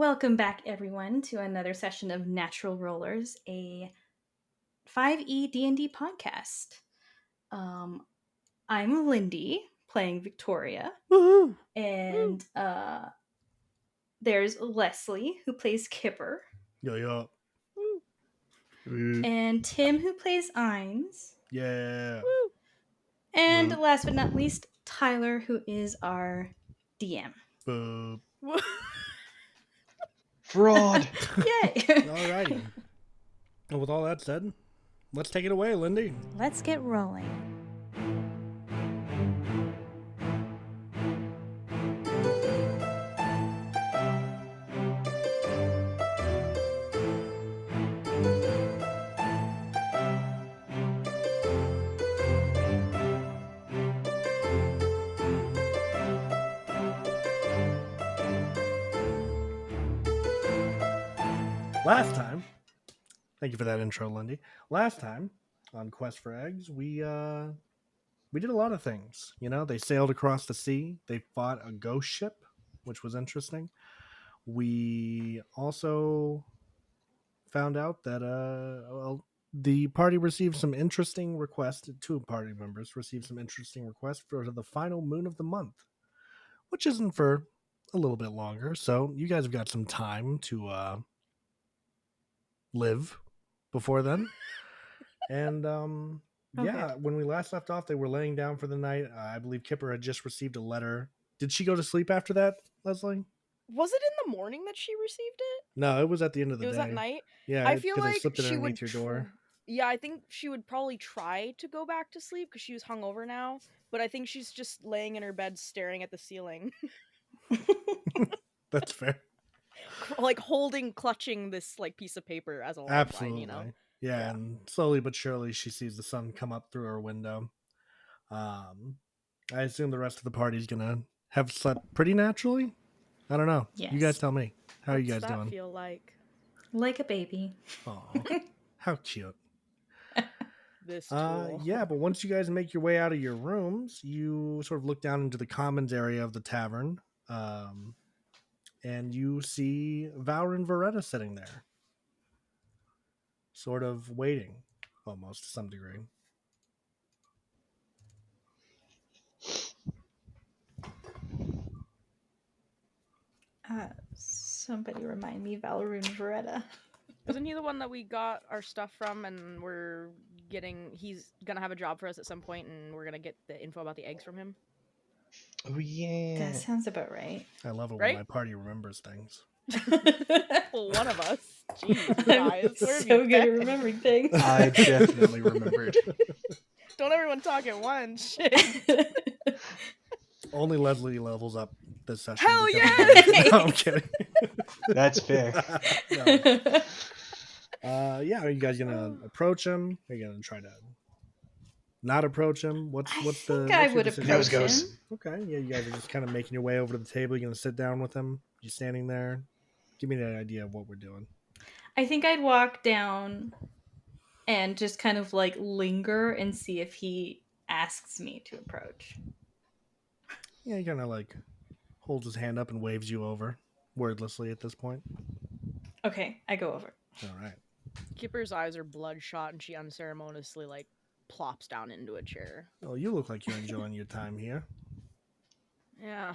Welcome back, everyone, to another session of Natural Rollers, a 5e D&D podcast. Um, I'm Lindy, playing Victoria, Woohoo! and there's Leslie, who plays Kipper, Yeah. and Tim, who plays Ines, Yeah. Woo. and Woo. last but not least, Tyler, who is our DM. Boop. Fraud. Yay! Alrighty. And with all that said, let's take it away, Lindy. Let's get rolling. Last time, thank you for that intro, Lindy. Last time on Quest for Eggs, we did a lot of things. You know, they sailed across the sea. They fought a ghost ship, which was interesting. We also found out that the party received some interesting requests. Two party members received some interesting requests for the final moon of the month, which isn't for a little bit longer. So you guys have got some time to live before then. And yeah, when we last left off, they were laying down for the night. I believe Kipper had just received a letter. Did she go to sleep after that, Leslie? Was it in the morning that she received it? No, it was at the end of the day. It was at night? Yeah, I feel 'cause like I slipped it she would underneath your door. Yeah, I think she would probably try to go back to sleep because she was hungover now. But I think she's just laying in her bed staring at the ceiling. That's fair. Like clutching this like piece of paper as a lifeline, Absolutely. you know? Yeah, and slowly but surely she sees the sun come up through her window. I assume the rest of the party's gonna have slept pretty naturally. I don't know. Yes. You guys tell me. How are you What's guys that doing? feel like? Like a baby. Aw, how cute. This tool. Yeah, but once you guys make your way out of your rooms, you sort of look down into the commons area of the tavern, and you see Valor and Veretta sitting there, sort of waiting, almost to some degree. Somebody remind me, Valeroon Veretta. Isn't he the one that we got our stuff from and he's gonna have a job for us at some point and we're gonna get the info about the eggs from him? Oh yeah. That sounds about right. I love it Right? when my party remembers things. Well, one of us. Jeez, guys. Where have So you good at been? remembering things. I definitely remembered. Don't everyone talk at once. Shit. Only Leslie levels up this session. Hell because yeah! No, I'm kidding. That's fair. No. Yeah, are you guys gonna approach him? Are you gonna try to not approach him? What's I the? think I what's your would decision? approach Goes. him. Okay, yeah, you guys are just kind of making your way over to the table. You gonna sit down with him? You standing there? Give me an idea of what we're doing. I think I'd walk down and just kind of like linger and see if he asks me to approach. Yeah, he kind of like holds his hand up and waves you over, wordlessly at this point. Okay, I go over. All right. Kipper's eyes are bloodshot and she unceremoniously like plops down into a chair. Well, you look like you're enjoying your time here. Yeah.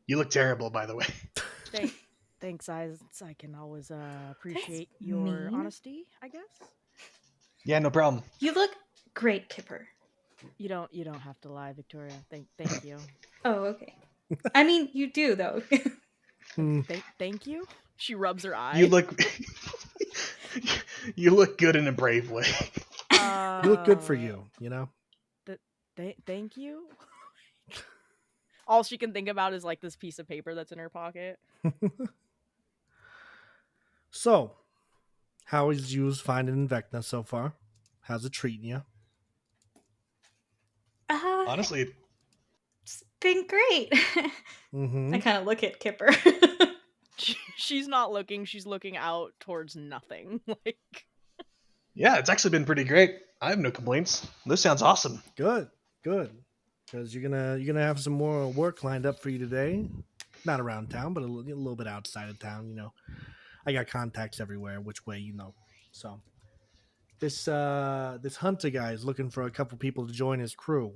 You look terrible, by the way. Thanks, eyes. I can always appreciate That's your mean. honesty, I guess. Yeah, no problem. You look great, Kipper. You don't have to lie, Victoria. Thank you. Oh, okay. I mean, you do though. Thank you. She rubs her eye. You look. You look good in a brave way. You look good for you, you know? Thank you. All she can think about is like this piece of paper that's in her pocket. So, how is you finding Vecna so far? How's it treating you? Honestly, It's been great. Mm-hmm. I kind of look at Kipper. She's not looking. She's looking out towards nothing. Like, yeah, it's actually been pretty great. I have no complaints. This sounds awesome. Good. Because you're gonna have some more work lined up for you today. Not around town, but a little bit outside of town. You know, I got contacts everywhere. Which way, you know. So this hunter guy is looking for a couple people to join his crew.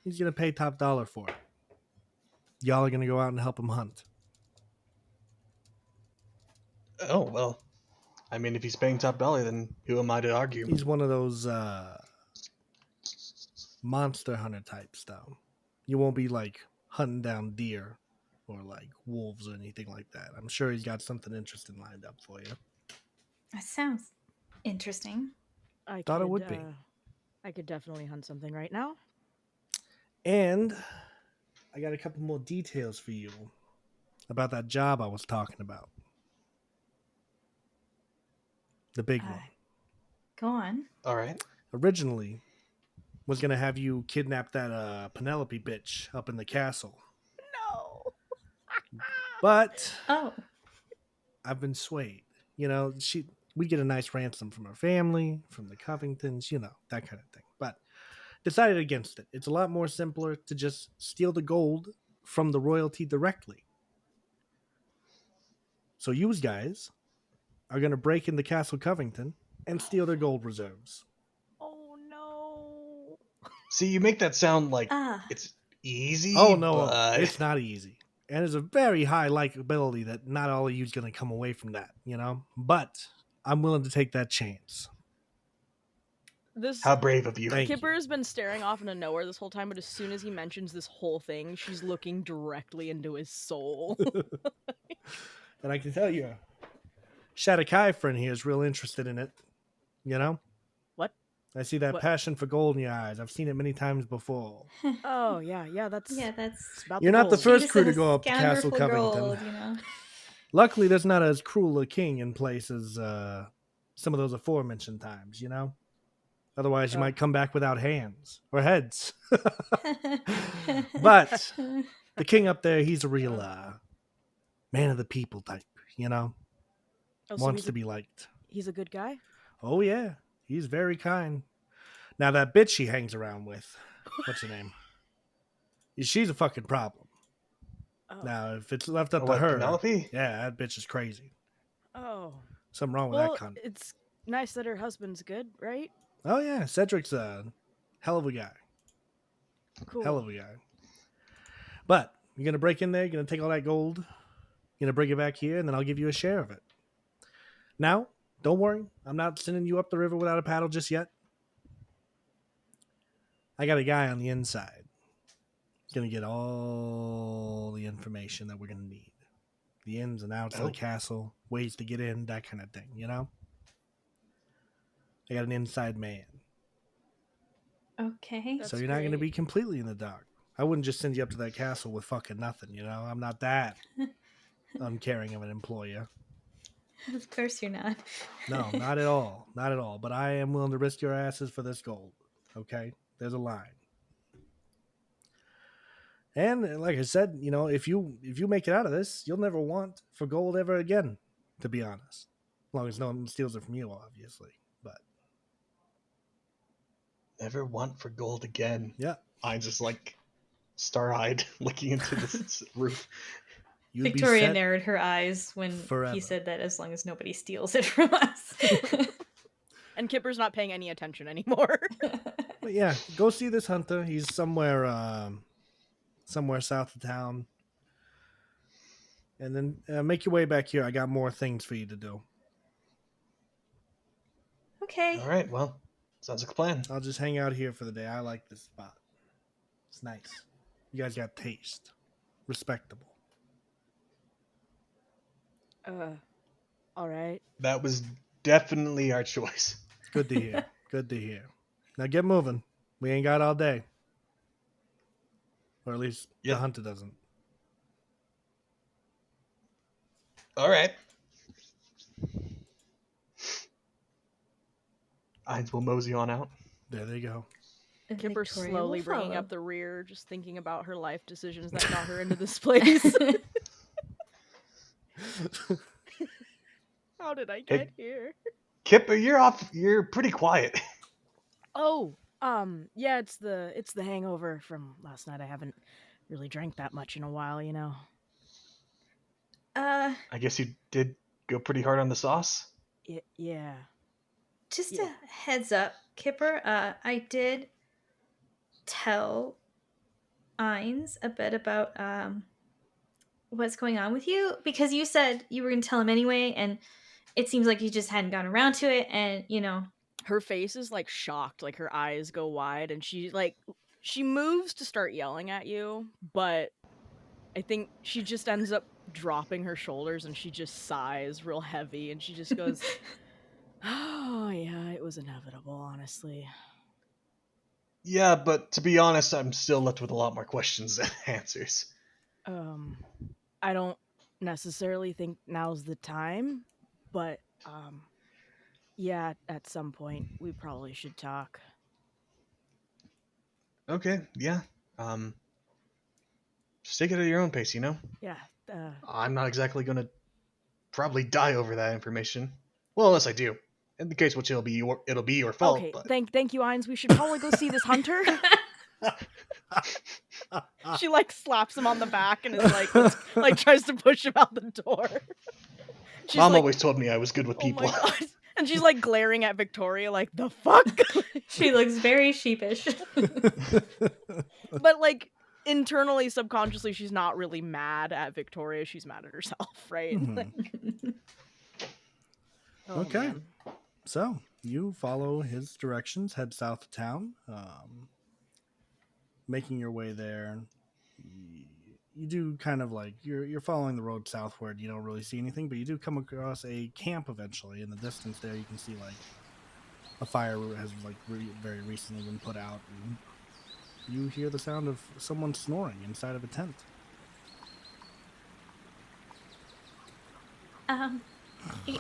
He's gonna pay top dollar for it. Y'all are gonna go out and help him hunt. Oh, well. I mean, if he's paying top dollar, then who am I to argue? He's one of those monster hunter types, though. You won't be like hunting down deer or like wolves or anything like that. I'm sure he's got something interesting lined up for you. That sounds interesting. I Thought it could, would be. I could definitely hunt something right now. And I got a couple more details for you about that job I was talking about. The big one. Go on. All right. Originally was going to have you kidnap that Penelope bitch up in the castle. No. But Oh. I've been swayed. You know, we get a nice ransom from her family, from the Covingtons, you know, that kind of thing. But decided against it. It's a lot more simpler to just steal the gold from the royalty directly. So you guys are going to break into Castle Covington and steal their gold reserves. Oh no. See, you make that sound like Ah. it's easy. Oh, no, but... it's not easy. And there's a very high likability that not all of you is going to come away from that, you know? But I'm willing to take that chance. This How brave of you. Thank you. Kipper has been staring off into nowhere this whole time, but as soon as he mentions this whole thing, she's looking directly into his soul. And I can tell you, Shadakai friend here is real interested in it, you know? What? I see that What? passion for gold in your eyes. I've seen it many times before. Oh yeah, that's That's it's about You're the not the gold. first She's crew to a go up to scoundrel Castle for Covington. gold, you know. Luckily, there's not as cruel a king in place as some of those aforementioned times, you know? Otherwise, you Oh. might come back without hands or heads. But the king up there, he's a real man of the people type, you know? Oh, so Wants to be liked. he's a good guy. Oh, yeah. He's very kind. Now, that bitch he hangs around with, what's her name? She's a fucking problem. Oh. Now, if it's left up to What, her, Penelope? yeah, that bitch is crazy. Oh. Something wrong with Well, that cunt. it's nice that her husband's good, right? Oh, yeah. Cedric's a hell of a guy. Cool. Hell of a guy. But you're going to break in there, you're going to take all that gold, you're going to bring it back here, and then I'll give you a share of it. Now, don't worry. I'm not sending you up the river without a paddle just yet. I got a guy on the inside. He's going to get all the information that we're going to need. The ins and outs of the castle, ways to get in, that kind of thing, you know? I got an inside man. Okay. That's So you're not going to great. be completely in the dark. I wouldn't just send you up to that castle with fucking nothing, you know? I'm not that uncaring of an employer. Of course you're not. No, not at all. Not at all. But I am willing to risk your asses for this gold. Okay? There's a line. And like I said, you know, if you make it out of this, you'll never want for gold ever again, to be honest. As long as no one steals it from you, obviously. But Never want for gold again. yeah. I'm just like star-eyed looking into this roof. You'd be Victoria set narrowed her eyes when forever. he said that as long as nobody steals it from us. And Kipper's not paying any attention anymore. But yeah, go see this hunter. He's somewhere south of town. And then make your way back here. I got more things for you to do. Okay. All right, well, sounds like a plan. I'll just hang out here for the day. I like this spot. It's nice. You guys got taste. Respectable. All right. That was definitely our choice. Good to hear. Good to hear. Now get moving. We ain't got all day. Or at least Yep. the hunter doesn't. All right. Eins will mosey on out. There they go. Kipper's Victoria slowly will bringing follow. up the rear, just thinking about her life decisions that got her into this place. How did I get here? Kipper, you're off. You're pretty quiet. Oh, yeah, it's the hangover from last night. I haven't really drank that much in a while, you know. I guess you did go pretty hard on the sauce. Yeah. Just Yeah. a heads up, Kipper. I did tell Ines a bit about what's going on with you because you said you were going to tell him anyway, and it seems like you just hadn't gotten around to it. And Her face is like shocked, like her eyes go wide, and she moves to start yelling at you, but I think she just ends up dropping her shoulders and she just sighs real heavy and she just goes, "Oh, yeah, it was inevitable, honestly." Yeah, but to be honest, I'm still left with a lot more questions than answers. Um, I don't necessarily think now's the time, but yeah, at some point we probably should talk. Okay, yeah. Um, just take it at your own pace, you know? Yeah, I'm not exactly gonna probably die over that information. Well, unless I do. In the case which it'll be your fault, okay, but thank you, Ines. We should probably go see this hunter. She like slaps him on the back and is like, like tries to push him out the door. She's Mom like, always told me I was good with "Oh people. my god!" And she's like glaring at Victoria, like, "The fuck." she looks very sheepish. But like internally, subconsciously, she's not really mad at Victoria. She's mad at herself, right? Mhm. Like, oh, Okay. man. So you follow his directions, head south of town, making your way there. You do kind of like you're following the road southward. You don't really see anything, but you do come across a camp eventually. In the distance, there you can see like a fire has like very recently been put out, and you hear the sound of someone snoring inside of a tent.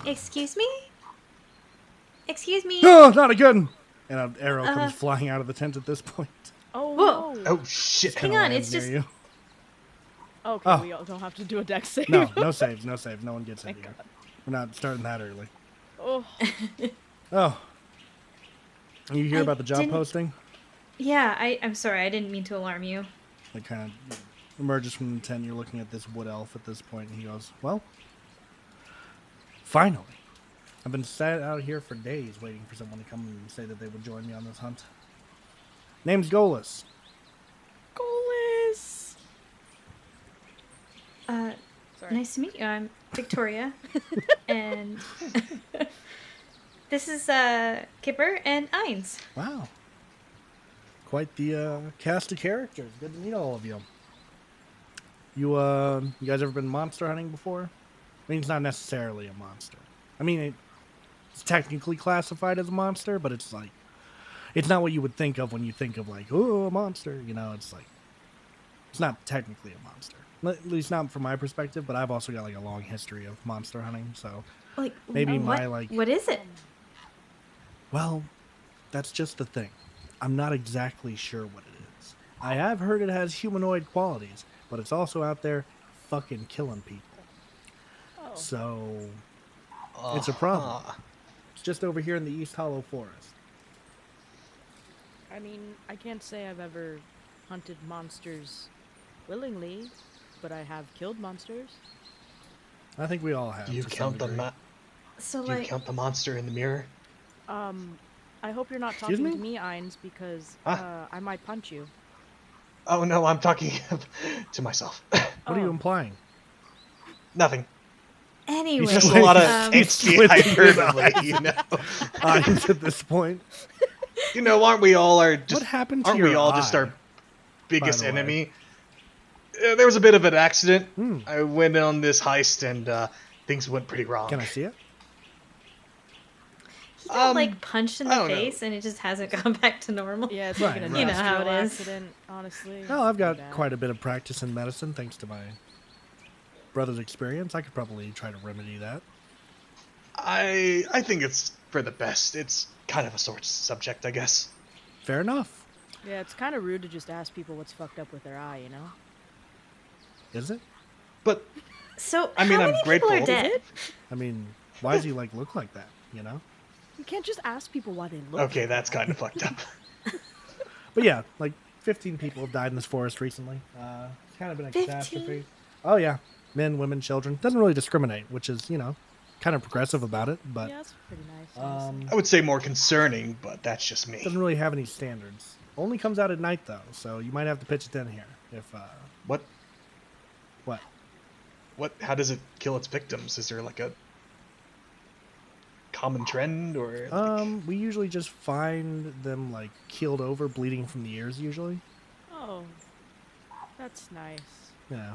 Excuse me? Excuse me? Oh, not again! And an arrow comes flying out of the tent at this point. Oh Whoa. no. Oh shit! Hang Kinda on, lands it's near just- you. Okay, Oh. we all don't have to do a deck save. No saves, no save. No one gets in Thank here. God. We're not starting that early. Oh, Oh. You hear I about the job didn't- posting? Yeah, I'm sorry. I didn't mean to alarm you. It kind of emerges from the tent. You're looking at this wood elf at this point, and he goes, "Well, finally. I've been sat out here for days waiting for someone to come and say that they would join me on this hunt. Name's Golas. Golis. Sorry. Nice to meet you. I'm Victoria. And this is Kipper and Ines. Wow. Quite the cast of characters. Good to meet all of you. You guys ever been monster hunting before? I mean, it's not necessarily a monster. I mean, it's technically classified as a monster, but it's like, it's not what you would think of when you think of like, oh, a monster. You know, it's like, it's not technically a monster. At least not from my perspective, but I've also got like a long history of monster hunting, so Like maybe what, my like, what is it? well, that's just the thing. I'm not exactly sure what it is. I have heard it has humanoid qualities, but it's also out there fucking killing people. Oh. So it's a problem. It's just over here in the East Hollow Forest. I mean, I can't say I've ever hunted monsters willingly, but I have killed monsters. I think we all have. Do you to some count the degree. So Do you count the monster in the mirror? I hope you're not Excuse talking me? to me, Ines, because Ah. I might punch you. Oh no, I'm talking to myself. What are you Oh. implying? Nothing. anyway, He's just a lot of He's HD squinting his hyperbole, you know. Eyes at this point. You know, aren't we all our just? What happened to Aren't your we all just eye, our biggest by the way? enemy? There was a bit of an accident. Hmm. I went on this heist and things went pretty wrong. Can I see it? he got Um, like punched in I the don't know. face and it just hasn't gone back to normal. Yeah, it's Right, like an right. You know how industrial it is. accident, honestly. Well, I've got Pretty bad. quite a bit of practice in medicine thanks to my brother's experience. I could probably try to remedy that. I think it's for the best. It's kind of a sore subject, I guess. Fair enough. Yeah, it's kind of rude to just ask people what's fucked up with their eye, you know? Is it? But So I mean, how I'm many grateful. people are Is dead? I mean, why does he like look like that? You know? You can't just ask people why they look. okay, that's kind of fucked up. But yeah, like 15 people have died in this forest recently. It's kind of been a 15? catastrophe. Oh yeah, Men, women, children. Doesn't really discriminate, which is, kind of progressive about it, but Yeah, that's pretty nice. honestly. I would say more concerning, but that's just me. doesn't really have any standards. Only comes out at night, though, so you might have to pitch it in here. If, What? what? How does it kill its victims? Is there like a common trend or? We usually just find them, like, keeled over, bleeding from the ears, usually. Oh, that's nice. Yeah.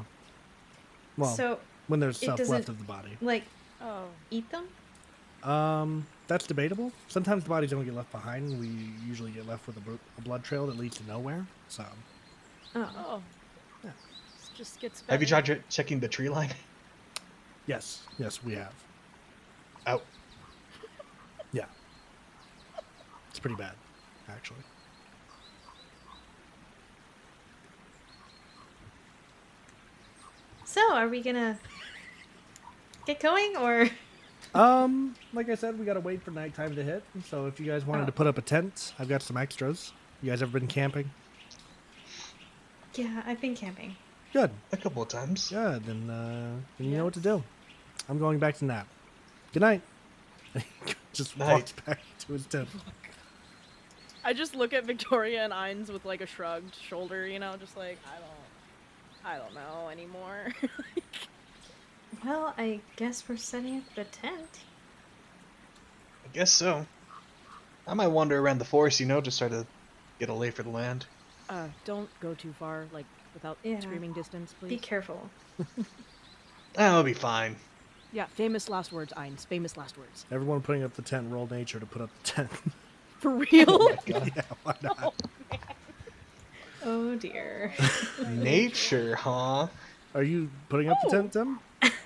Well, So, when there's it stuff left doesn't- of the body. like, Oh, eat them? That's debatable. Sometimes the bodies don't get left behind. We usually get left with a blood trail that leads to nowhere. So, Oh. oh. Yeah. This just gets better. Have you tried checking the tree line? yes, we have. Oh, Yeah. It's pretty bad, actually. So, are we gonna get going, or? Like I said, we gotta wait for nighttime to hit. So if you guys wanted to put up a tent, I've got some extras. You guys ever been camping? Yeah, I've been camping. Good. a couple of times. Good. Then you know what to do. I'm going back to nap. Good night. Just Night. walks back to his tent. I just look at Victoria and Ainz with like a shrugged shoulder, just like I don't know anymore. Well, I guess we're setting up the tent. I guess so. I might wander around the forest, just try to get a lay for the land. Don't go too far, like without Yeah. screaming distance, please. Be careful. I'll be fine. Yeah, famous last words, Ainz. Famous last words. Everyone putting up the tent, roll nature to put up the tent. For real? Yeah, why not? Oh dear. Nature, huh? Are you putting up the tent, Tim?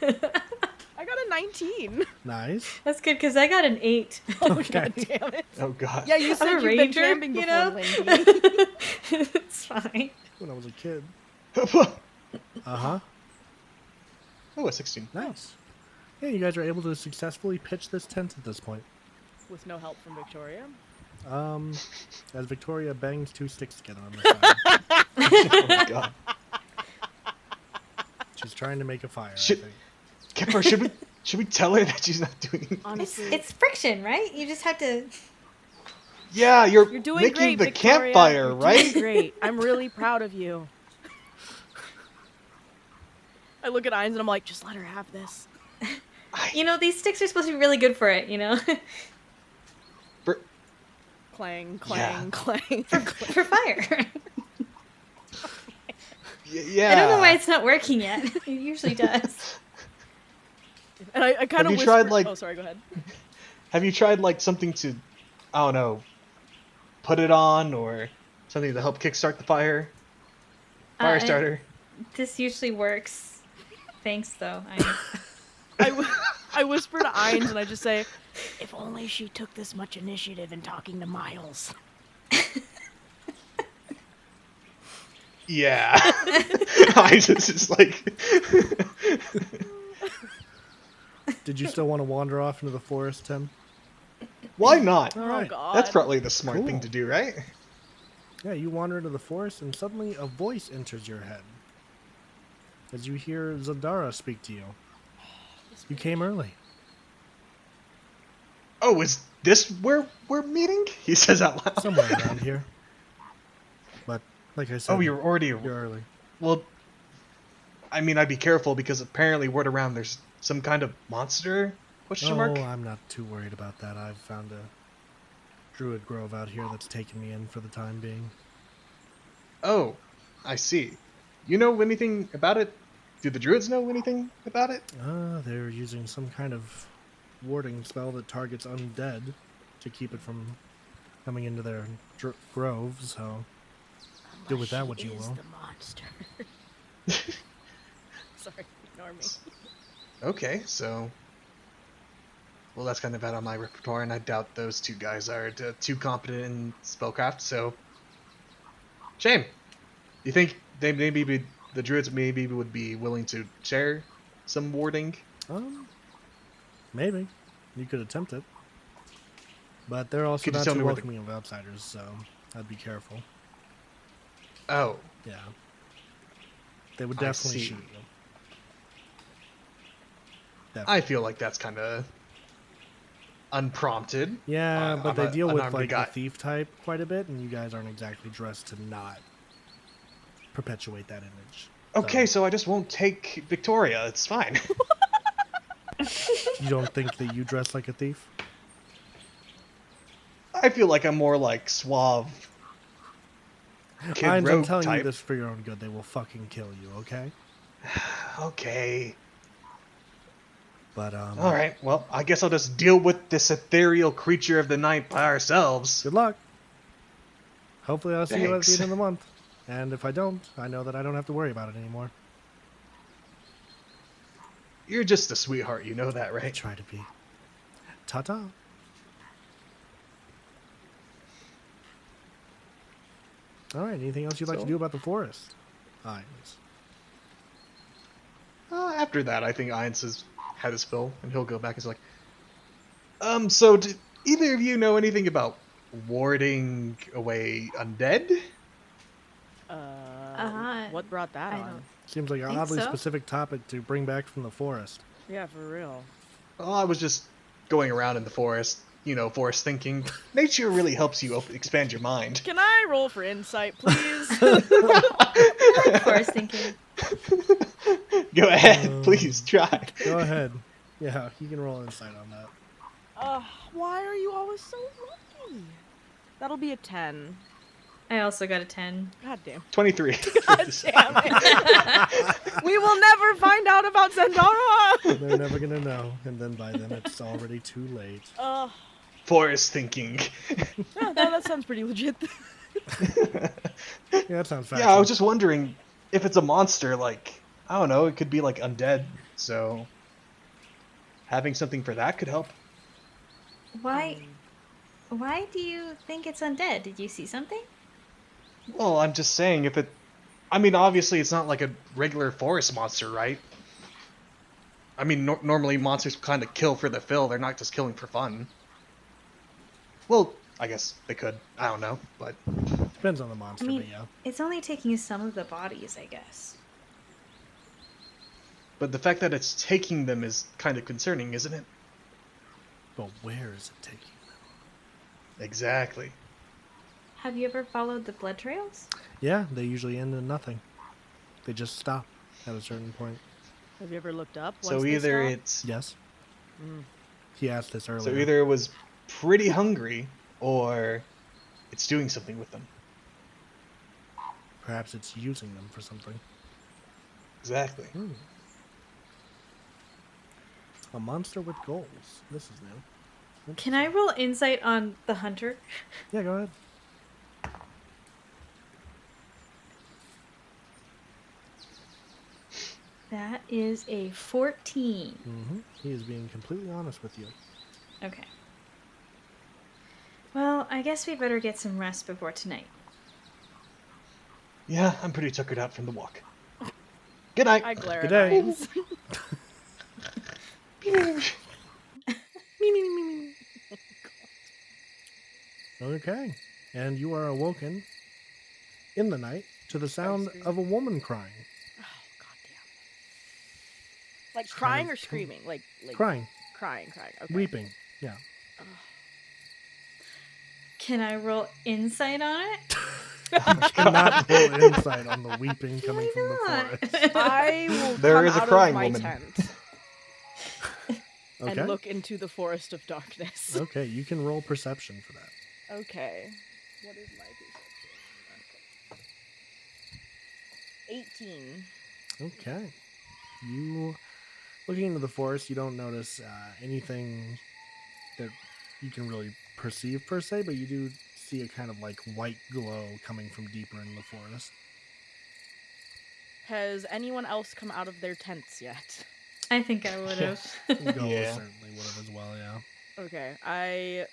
I got a 19. Nice. That's good because I got an 8. Okay. God damn it. Oh god. Yeah, you said I'm a you've ranger, been camping you before, know? Lindy. It's fine. When I was a kid. Oh, Uh-huh. a 16. Nice. Yeah, you guys are able to successfully pitch this tent at this point. With no help from Victoria. As Victoria bangs two sticks together on the side. Oh my god. She's trying to make a fire, Shit. I think. Kipper, should we tell her that she's not doing it? Honestly, It's friction, right? You just have to. Yeah, you're doing making great, the Victoria. campfire, You're right? doing great. I'm really proud of you. I look at Ainz and I'm like, just let her have this. These sticks are supposed to be really good for it, For- Clang, Yeah. clang, clang. for fire. Yeah. I don't know why it's not working yet. It usually does. And I kind of you whisper. tried, like- Oh, sorry. Go ahead. Have you tried like something to, I don't know, put it on or something to help kickstart the fire? Fire Uh, starter. This usually works. Thanks, though. I whisper to Ainz and I just say, if only she took this much initiative in talking to Miles. Yeah. I just like. Did you still want to wander off into the forest, Tim? Why not? All Oh, right. God. That's probably the smart thing Cool. to do, right? Yeah, you wander into the forest, and suddenly a voice enters your head. As you hear Zadara speak to you. You came early. Oh, is this where we're meeting? He says out loud. Somewhere around here. But, like I said, Oh, you're already. you're early. Well, I mean, I'd be careful because apparently word around there's some kind of monster? Question mark? Oh, I'm not too worried about that. I've found a druid grove out here that's taken me in for the time being. Oh, I see. You know anything about it? Do the druids know anything about it? They're using some kind of warding spell that targets undead to keep it from coming into their grove, so do with that what you will. The monster. Sorry, ignore me. Okay, so. Well, that's kind of out of my repertoire, and I doubt those two guys are too competent in spellcraft, so. Shame. You think they the druids maybe would be willing to share some warding? Maybe. You could attempt it. But they're also Could you not tell too me where the- welcoming of outsiders, so I'd be careful. Oh, Yeah. They would I definitely see. shoot you. Definitely. I feel like that's kind of unprompted. Yeah, but they deal with unarmed like guy. the thief type quite a bit, and you guys aren't exactly dressed to not perpetuate that image. Okay, so I just won't take Victoria. It's fine. You don't think that you dress like a thief? I feel like I'm more like suave kid Hines, I'm rogue telling you type. this for your own good. They will fucking kill you, okay? Okay. But All right. Well, I guess I'll just deal with this ethereal creature of the night by ourselves. good luck. Hopefully I'll see you at the Thanks. end of the month. And if I don't, I know that I don't have to worry about it anymore. You're just a sweetheart, you know that, I right? try to be. Ta-ta. All right, anything else you'd like to So- do about the forest? Hines. After that, I think Ainz has had his fill, and he'll go back and he's like, so did either of you know anything about warding away undead? What brought that I on? don't- Seems like an Think oddly so. specific topic to bring back from the forest. Yeah, for real. Well, I was just going around in the forest, forest thinking. Nature really helps you expand your mind. Can I roll for insight, please? Forest thinking. Go ahead, please try. Go ahead. Yeah, you can roll insight on that. Why are you always so lucky? That'll be a 10. I also got a 10. God damn. 23. God damn it. We will never find out about Zendara! They're never gonna know, and then by then it's already too late. Forest thinking. Yeah, that sounds pretty legit. Yeah, that sounds factual. Yeah, I was just wondering if it's a monster, like, I don't know, it could be like undead, so having something for that could help. Why do you think it's undead? Did you see something? Well, I'm just saying if it... I mean, obviously it's not like a regular forest monster, right? I mean, normally monsters kind of kill for the fill, they're not just killing for fun. Well, I guess they could. I don't know, but... Depends on the monster, I mean, but yeah. it's only taking some of the bodies, I guess. But the fact that it's taking them is kind of concerning, isn't it? But where is it taking them? Exactly. Have you ever followed the blood trails? Yeah, they usually end in nothing. They just stop at a certain point. Have you ever looked up? So once they either stop? it's... Yes? Mm. He asked this earlier. So either it was pretty hungry, or it's doing something with them. Perhaps it's using them for something. Exactly. A monster with goals. This is new. Can I roll insight on the hunter? Yeah, go ahead. That is a 14. He is being completely honest with you. Okay. Well, I guess we better get some rest before tonight. Yeah, I'm pretty tuckered out from the walk. Good night. I glare Good at day. Ainz. Okay. And you are awoken in the night to the sound of a woman crying. Oh, goddamn. Like It's crying kind or of- screaming? Like Crying. Crying. Okay. Weeping. Yeah. Can I roll insight on it? Cannot roll insight on the weeping coming from the forest. I will There come is a out crying of my woman. tent Okay. and look into the forest of darkness. Okay, you can roll perception for that. Okay. What is my perception? 18. Okay. You looking into the forest, you don't notice anything that you can really perceive per se, but you do see a kind of like white glow coming from deeper in the forest. Has anyone else come out of their tents yet? I think I would have. Go Yeah. certainly would have as well, yeah. Okay, I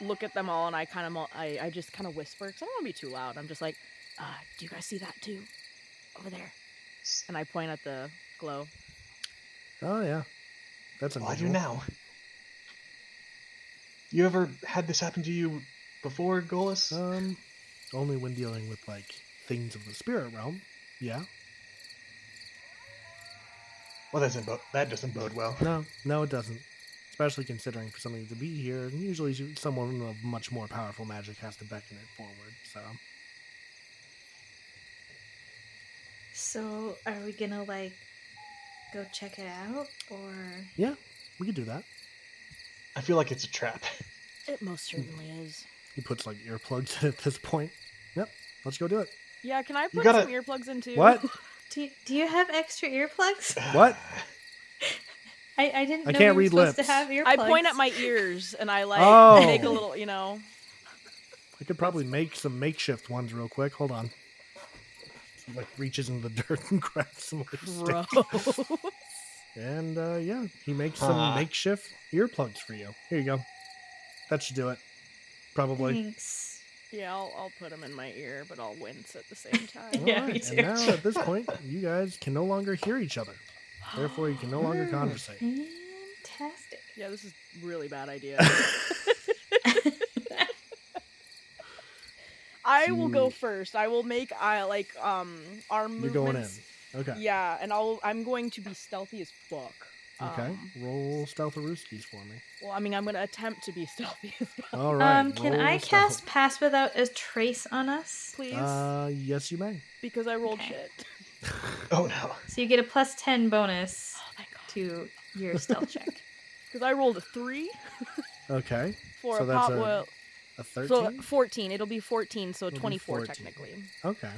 look at them all and I just kind of whisper because I don't want to be too loud. I'm just like, do you guys see that too? Over there. And I point at the glow. Oh yeah. That's Well, I do unusual. now. You ever had this happen to you before, Golas? Only when dealing with like things of the spirit realm. Yeah. Well, that doesn't bode well. No, it doesn't. Especially considering for something to be here, and usually someone of much more powerful magic has to beckon it forward. So, are we gonna like go check it out, or Yeah, we could do that. I feel like it's a trap. It most certainly is. He puts like earplugs in at this point. Yep, let's go do it. Yeah, can I You put gotta- some earplugs in too? What? do you have extra earplugs? What? I didn't I know can't we were read supposed lips. to have earplugs. I point at my ears and I like Oh. make a little, I could probably make some makeshift ones real quick. Hold on. He like reaches in the dirt and grabs some like gross. sticks. And yeah, he makes some makeshift earplugs for you. Here you go. That should do it. Probably. Thanks. Yeah, I'll put them in my ear, but I'll wince at the same time. Yeah, Alright, me too. And now at this point, you guys can no longer hear each other. Therefore, you can no longer conversate. Fantastic. Yeah, this is a really bad idea. I will go first. I will make our movements. You're going in. Okay. Yeah, and I'm going to be stealthy as fuck. Okay. Roll stealth-a-rooskies for me. Well, I mean, I'm going to attempt to be stealthy as well. All right. Can roll I stealth. cast Pass Without a Trace on us? Please, Yes, you may. because I rolled Okay. shit. Oh no. So you get a plus 10 bonus Oh my god. to your stealth check. Because I rolled a 3 Okay. for So a that's pop. Well, A 13? so 14. It'll be 14, so It'll be 24 14. technically. Okay.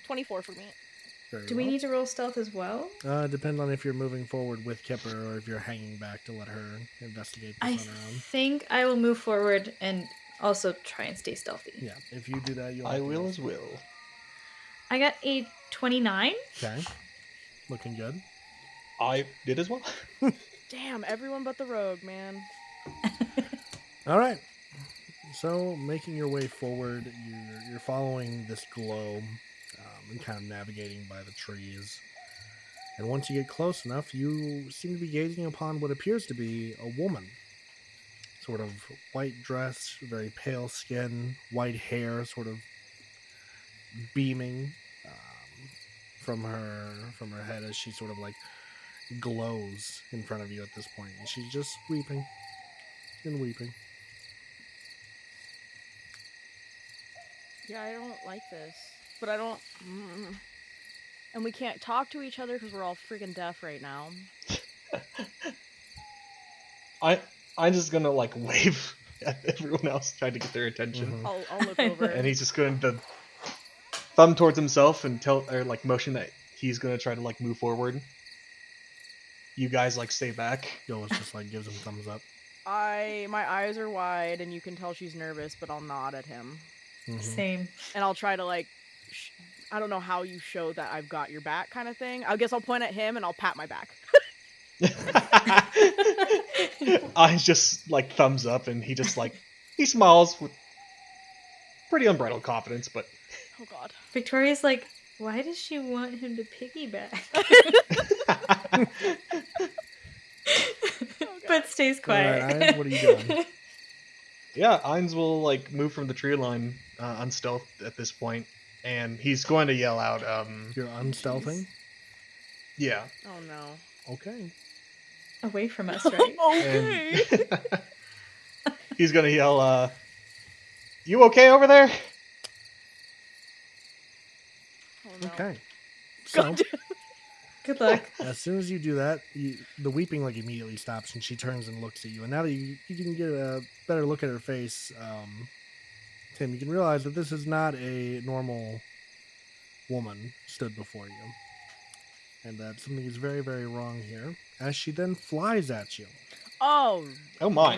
24 for me. Very Do we well. need to roll stealth as well? Depends on if you're moving forward with Kipper or if you're hanging back to let her investigate I this on her own. think I will move forward and also try and stay stealthy. Yeah, if you do that, you'll I have to will roll. as will. I got a 29. Okay. Looking good. I did as well. Damn, everyone but the rogue, man. All right. So, making your way forward, you're following this glow and kind of navigating by the trees. And once you get close enough, you seem to be gazing upon what appears to be a woman. Sort of white dress, very pale skin, white hair, sort of beaming from her head as she sort of like glows in front of you at this point. And she's just weeping and weeping. Yeah, I don't like this. But I don't... And we can't talk to each other because we're all freaking deaf right now. I'm just gonna like wave at everyone else, trying to get their attention, Mhm. I'll look over. and he's just going to thumb towards himself and motion that he's gonna try to like move forward. You guys like stay back. Yolis just like gives him thumbs up. My eyes are wide and you can tell she's nervous, but I'll nod at him. Mhm. Same. And I'll try to like... I don't know how you show that I've got your back kind of thing. I guess I'll point at him and I'll pat my back. I just like thumbs up, and he just like he smiles with pretty unbridled confidence, but Oh god. Victoria's like, why does she want him to piggyback? But stays quiet. All right, Ines, what are you doing? yeah, Ines will like move from the tree line unstealth at this point, and he's going to yell out, You're unstealthing? yeah. Oh no. Okay. Away from us, right? Okay. And he's gonna yell, you okay over there? Oh, no. Okay. So, God. Good luck. as soon as you do that, the weeping like immediately stops, and she turns and looks at you. And now that you can get a better look at her face, Tim, you can realize that this is not a normal woman stood before you, and that something is very, very wrong here. As she then flies at you, Oh. Oh my.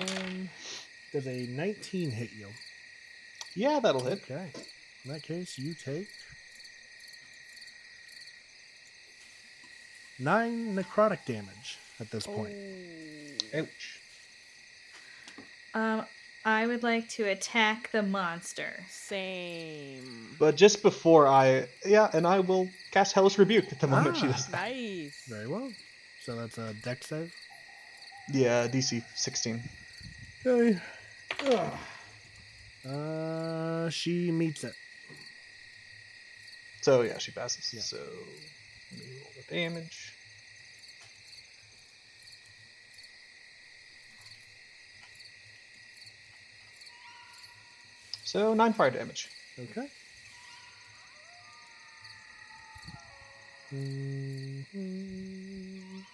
does a 19 hit you? Yeah, that'll hit. Okay. In that case, you take 9 necrotic damage at this point. Ouch. I would like to attack the monster. Same. But just before I will cast Hellish Rebuke at the moment she does that. Nice. Very well. So that's a dex save. Yeah, DC 16. Okay. She meets it. So yeah, she passes. Yeah. So let me roll the damage. So 9 fire damage. Okay. Mhm.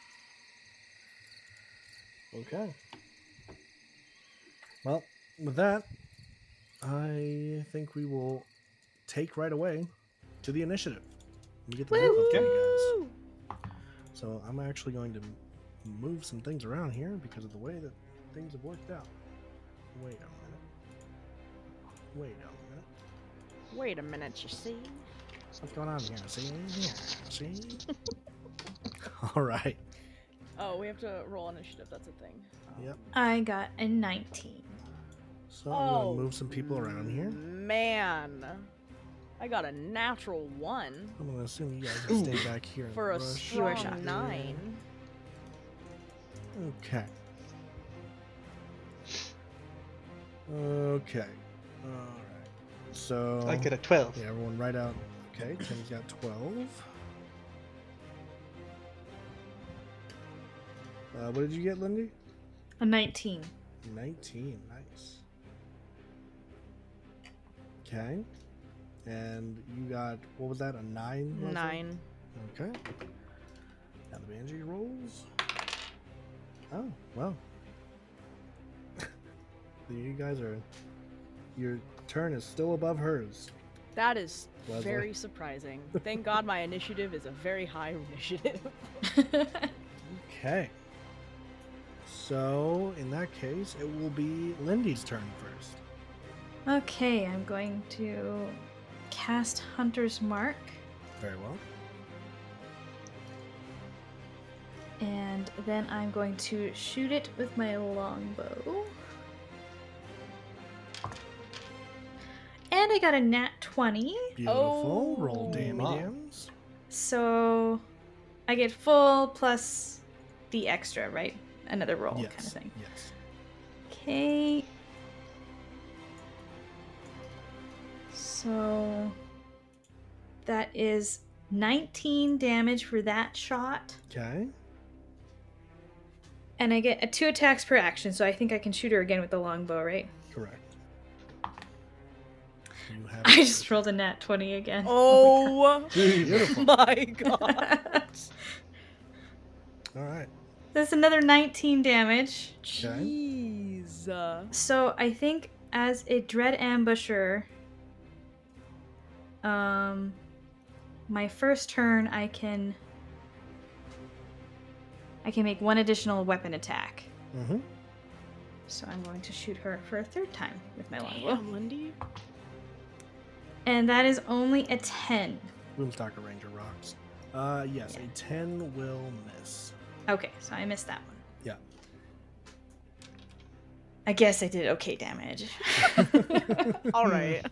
Okay. Well, with that, I think we will take right away to the initiative. We get the group up to you guys. So I'm actually going to move some things around here because of the way that things have worked out. Wait a minute. Wait a minute, you see? What's going on here? See? All right. Oh, we have to roll initiative. That's a thing. Yep. I got a 19. So I'm going to move some people around here. Man, I got a natural 1 I'm going to assume you guys can stay back here. and for a rush You are strong shocked. 9. Okay. Okay. All right. So I get a 12. yeah, everyone write out. Okay, Tim's got 12. What did you get, Lindy? A 19. 19. Nice. Okay. And you got, what was that? A 9? was it? 9. Okay. Now the Banshee rolls. Oh, well. You guys are. Your turn is still above hers. That is Leslie. very surprising. Thank God my initiative is a very high initiative. Okay. So, in that case, it will be Lindy's turn first. Okay, I'm going to cast Hunter's Mark, Very well. and then I'm going to shoot it with my longbow. And I got a nat 20, Beautiful. Roll Oh. dammy Wow. dams. so I get full plus the extra, right? Another roll Yes. kind of thing. Yes. Okay. So that is 19 damage for that shot. Okay. And I get a 2 attacks per action, so I think I can shoot her again with the longbow, right? Correct. You have. I just rolled a nat 20 again. Oh Beautiful. my God. All right. That's another 19 damage. Jeez. So I think as a dread ambusher, my first turn I can make 1 additional weapon attack. Mm-hmm. So I'm going to shoot her for a 3rd time with my longbow. Damn, Lindy. And that is only a 10. Boomstalker Ranger rocks. Yes, Yeah. a 10 will miss. Okay, so I missed that one. Yeah. I guess I did okay damage. All right.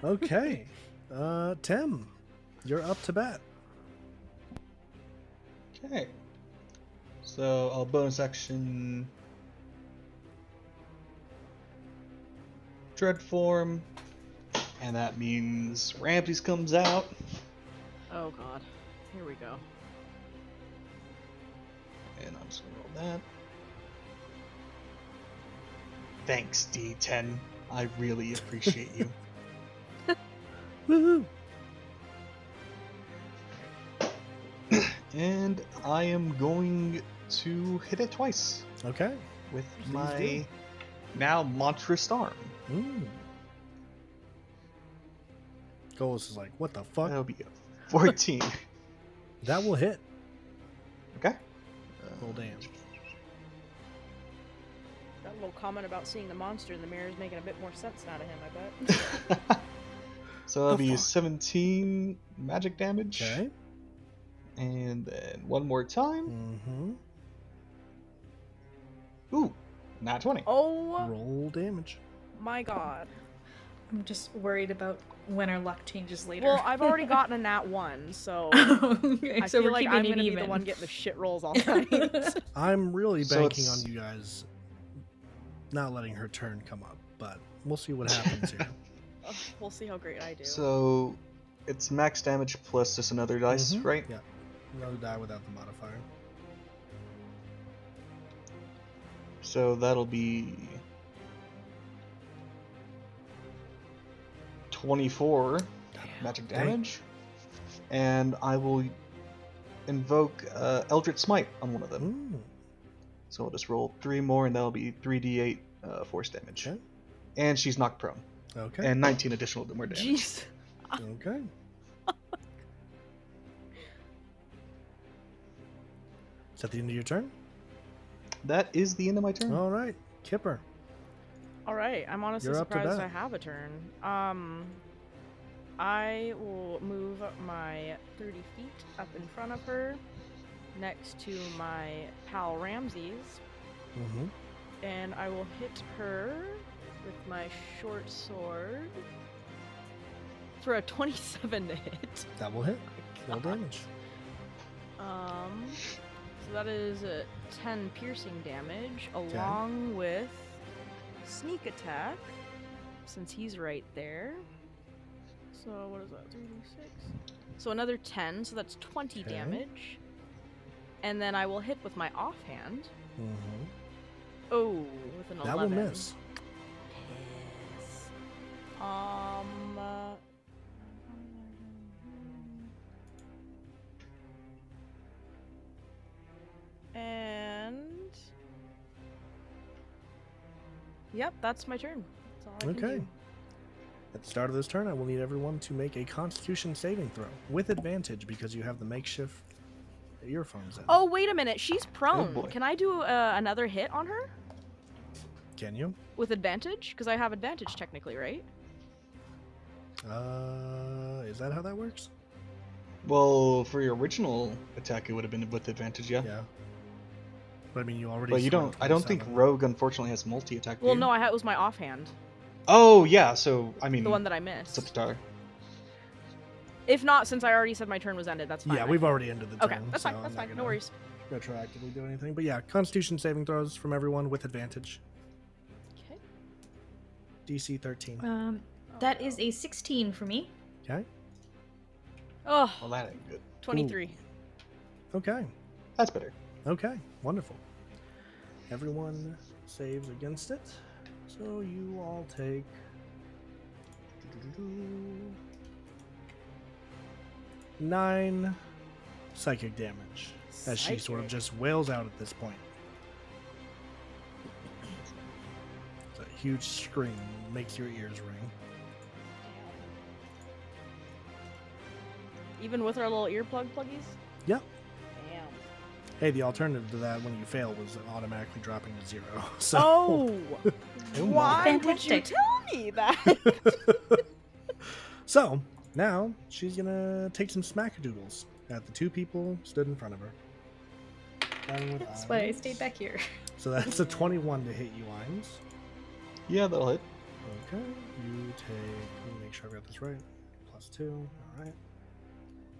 Okay. Tim, you're up to bat. Okay. So I'll bonus action Dread Form, and that means Ramses comes out. Oh God. Here we go. And I'm just gonna roll that. Thanks, D10. I really appreciate you. Woohoo! And I am going to hit it twice Okay. with Please my do. now monstrous arm. Golos is like, what the fuck? That'll be a 14. That will hit. Okay. Roll damage. That little comment about seeing the monster in the mirror is making a bit more sense now to him, I bet. So that'll The be fuck? 17 magic damage. Okay. And then one more time. Mm-hmm. Ooh, nat 20. Oh Roll damage. my God. I'm just worried about when our luck changes later. Well, I've already gotten a nat 1, so Okay, I so feel we're like keeping I'm it gonna be even. the one getting the shit rolls all night. I'm really So banking on it's- you guys not letting her turn come up, but we'll see what happens here. We'll see how great I do. So it's max damage plus just another dice, Mhm. right? Yeah. Roll die without the modifier. So that'll be 24 magic damage. And I will invoke Eldritch Smite on one of them. Ooh. So I'll just roll 3 more, and that'll be 3d8 force damage. Okay. And she's knocked prone. Okay. And 19 additional more damage. Jeez. Okay. Is that the end of your turn? That is the end of my turn. All right, Kipper. All right, I'm honestly You're up to surprised bat. I have a turn. I will move my 30 feet up in front of her, next to my pal Ramses, Mm-hmm. and I will hit her with my short sword for a 27 to hit. That will hit. Oh Roll my God. damage. So that is 10 piercing damage, along with sneak attack, since he's right there. So what is that? 3d6. So another 10, so that's 20 Okay. damage. And then I will hit with my offhand. Mm-hmm. Oh, with an 11. That will miss. Piss. And yep, that's my turn. That's all I can Okay. do. At the start of this turn, I will need everyone to make a Constitution saving throw with advantage because you have the makeshift earphones in. Oh, wait a minute. She's prone. boy. Can I do another hit on her Can you? with advantage? Because I have advantage technically, right? Is that how that works? Well, for your original attack, it would have been with advantage, yeah. Yeah. But I mean, you already. But you scored don't. I don't think 27. Rogue unfortunately has multi-attack. Well, do you? no, it was my offhand. Oh yeah. So I mean, The one that I it's missed. up to Tyler. If not, since I already said my turn was ended, that's fine. Yeah, I we've can- already ended the turn. Okay, that's so fine. That's I'm not fine. No gonna worries. Retroactively do anything, but yeah, Constitution saving throws from everyone with advantage. Okay. DC 13. That is a 16 for me. Okay. Oh, Well, that ain't good. 23. Okay. That's better. Okay. Wonderful. Everyone saves against it, so you all take 9 psychic damage as she sort of Psychic. just wails out at this point. It's a huge scream, makes your ears ring. Even with our little earplug pluggies? Yep. Damn. Hey, the alternative to that when you fail was automatically dropping to 0. So Oh! Oh, Why would you Fantastic. tell me that? So now she's gonna take some smackadoodles at the 2 people stood in front of her. Starting with That's why I Ines. stayed back here. So that's a 21 to hit you, Ines. Yeah, that'll hit. Okay, you take. Let me make sure I got this right. +2. All right.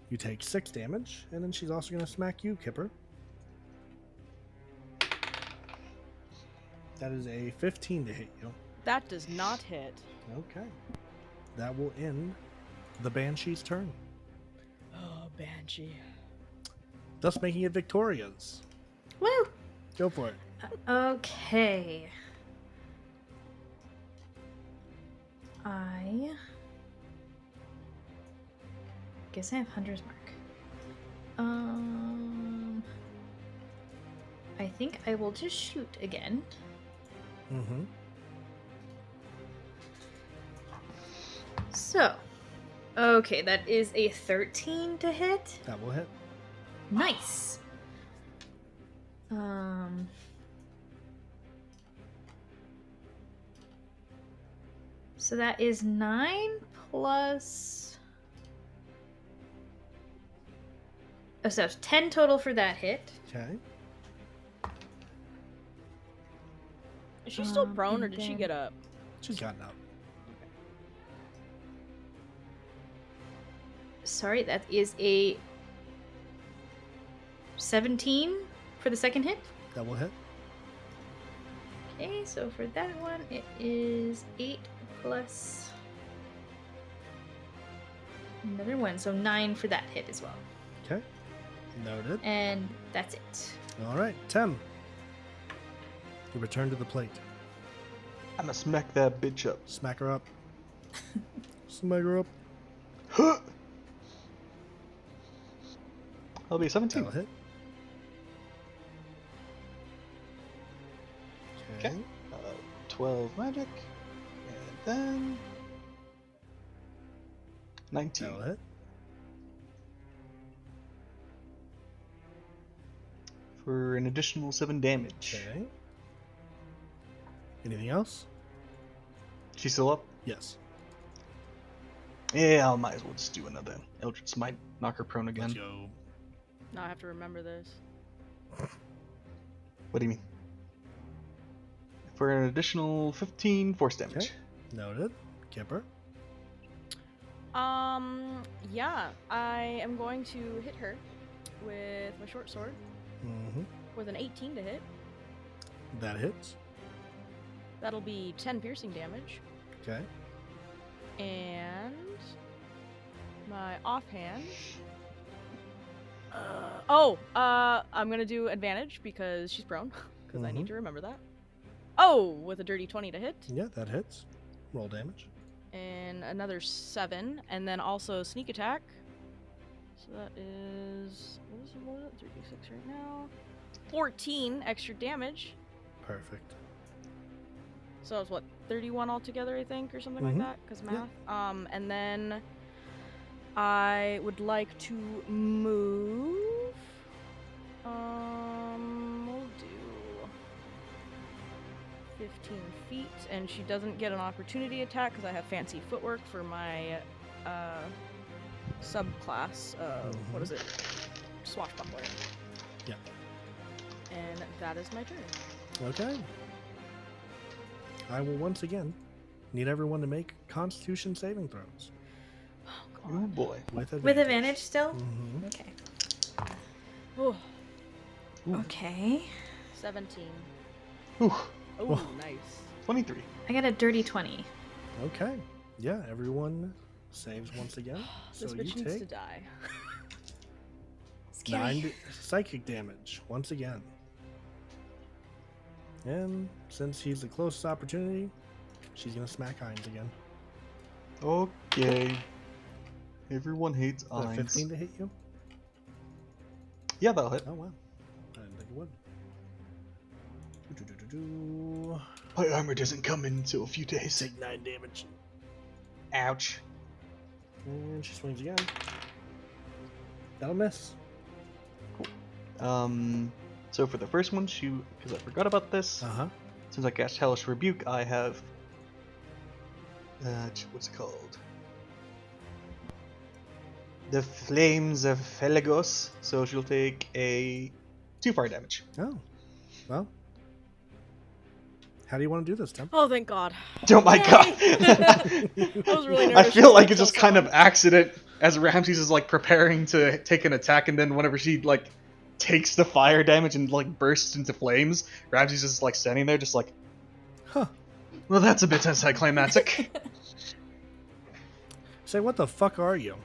You take 6 damage, and then she's also gonna smack you, Kipper. That is a 15 to hit you. That does not hit. Okay. That will end the Banshee's turn, Oh, Banshee. thus making it Victoria's. Woo! Go for it. Okay. I guess I have Hunter's Mark. I think I will just shoot again. Mm-hmm. So, okay, that is a 13 to hit. That will hit. Nice. So that is 9 plus. Oh, so 10 total for that hit. Okay. Is she still Um, prone, or and did she then- get up? She's gotten up. Sorry, that is a 17 for the second hit. That will hit. Okay, so for that one, it is 8 plus another one, so 9 for that hit as well. Okay. Noted. And that's it. All right, Tem. You return to the plate. I'ma smack that bitch up. Smack her up. Somebody grow up. That'll be 17. That'll hit. Okay. 12 magic. And then 19. That'll hit. For an additional 7 damage. Okay. Anything else? She's still up? Yes. Yeah, I might as well just do another. Eldritch Smite, knock her prone again. Let's go. Now I have to remember this. What do you mean? For an additional 15 force damage. Okay. Noted. Kipper. Yeah, I am going to hit her with my short sword Mm-hmm. with an 18 to hit. That hits. That'll be 10 piercing damage. Okay. And my offhand. I'm gonna do advantage because she's prone. Because I need to remember that. Oh, with a dirty 20 to hit. Yeah, that hits. Roll damage. And another 7. And then also sneak attack. So that is. What is it? 3d6 right now. 14 extra damage. Perfect. So it's what, 31 altogether, I think, or something like that, because math. And then I would like to move. We'll do 15 feet, and she doesn't get an opportunity attack because I have fancy footwork for my subclass. What is it? Swashbuckler. Yeah. And that is my turn. Okay. I will once again need everyone to make Constitution saving throws. Oh, Oh boy. With advantage. With advantage still? Mm-hmm. Okay. Oh, Okay. 17. Whew. Oh, nice. 23. I got a dirty 20. Okay. Yeah, everyone saves once again. This So you bitch needs to take die. Scary. 9 psychic damage once again. And since he's the closest opportunity, she's gonna smack Hines again. Okay. Everyone hates Is that Einz. 15 to hit you? Yeah, that'll hit. Oh wow. I didn't think it would. Do-do-do-do-do. My armor doesn't come in until a few days. Take 9 damage. Ouch. And she swings again. That'll miss. So for the first one, because I forgot about this, Uh-huh. since I cast Hellish Rebuke, I have, what's it called? The Flames of Felagos, so she'll take a 2 fire damage. Oh. Well. How do you want to do this, Tim? Oh, thank God. Oh my god! I was really I nervous. feel like it's just kind of accident as Ramses is like preparing to take an attack, and then whenever she like takes the fire damage and like bursts into flames, Ramses is like standing there just like, Huh. well, that's a bit anticlimactic. Say, what the fuck are you?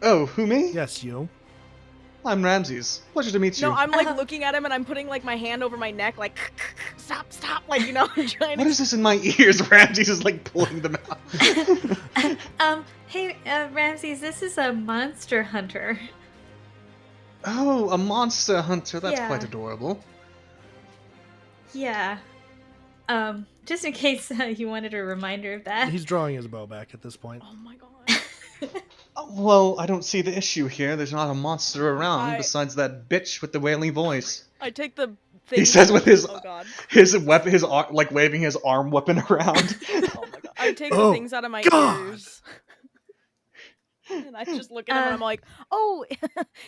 Oh, who, me? Yes, you. I'm Ramses. Pleasure to meet you. No, I'm like looking at him and I'm putting like my hand over my neck, like, stop, like, you know, I'm trying What to. is this in my ears? Ramses is like pulling them out. Hey, Ramses, this is a monster hunter. Oh, a monster hunter. That's Yeah. quite adorable. Yeah. Just in case you wanted a reminder of that. He's drawing his bow back at this point. Oh my God. Oh, well, I don't see the issue here. There's not a monster around I- besides that bitch with the wailing voice. I take the thing. He says with his Oh God. his weapon, like waving his arm weapon around. Oh my God. I take the Oh, things out of my God. ears. And I just look at him and I'm like, oh,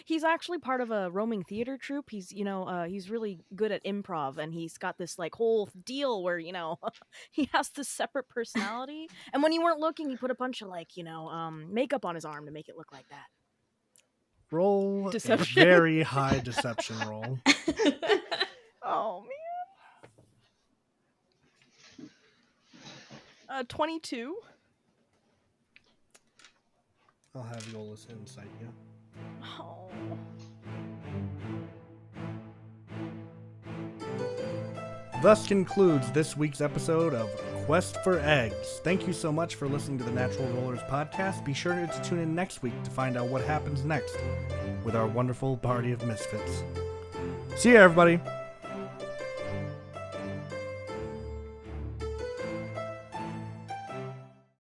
he's actually part of a roaming theater troupe. He's, he's really good at improv, and he's got this like whole deal where, he has this separate personality. And when you weren't looking, he put a bunch of like, makeup on his arm to make it look like that. Roll Deception. a very high deception roll. Oh man. 22. I'll have Yolis insight you. Oh. thus concludes this week's episode of Quest for Eggs. Thank you so much for listening to the Natural Rollers podcast. Be sure to tune in next week to find out what happens next with our wonderful party of misfits. See ya, everybody.